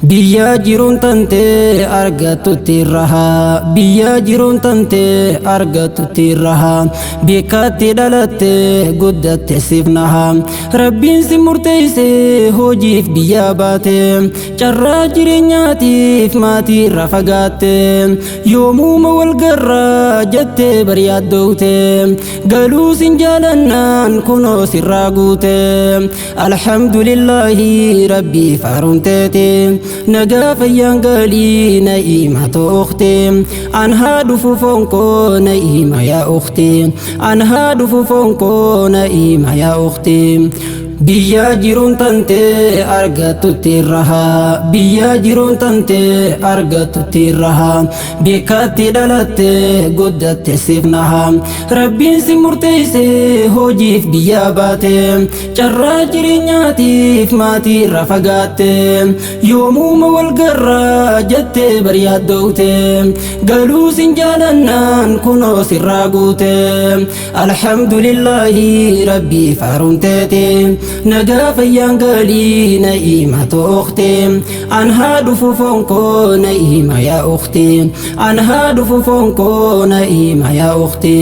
biyya jiruun tante argatutti raha biyya jiruun tante argatutti raha beekatti dhalatte guddatte sifnaha rabbiin si murteeyse hojiif biyya baate carraa jireenyaatiif maatii irra fagaatte yoomuma wal garraa jette bariyaaddoote galuu sin jaalannaan kunoo sirraa guute alhamdulillahi rabbii faarunteete nagaa fayyaan galii na'iima tookhte an haa dhufu fonkoo na'iima yaa ukhti an haa dhufu fonkoo na'iima yaa ukhti biyya jiruun tante argatutti raha biyya jiruun tante argatutti raha beekatti dhalatte guddatte sifnaha rabbiin si murteeyse hojiif biyya baate carraa jireenyaatiif maatii irra fagaatte yoomuma wal garraa jette bariyaaddoote galuu sin jaalannaan kunoo sirraa guute alhamdulillahi rabbii faarunteete nagaa fayyaan galii na'iima tookhte an haa dhufu fonkoo na'iima yaa ukhti an haa dhufu fonkoo na'iima yaa ukhti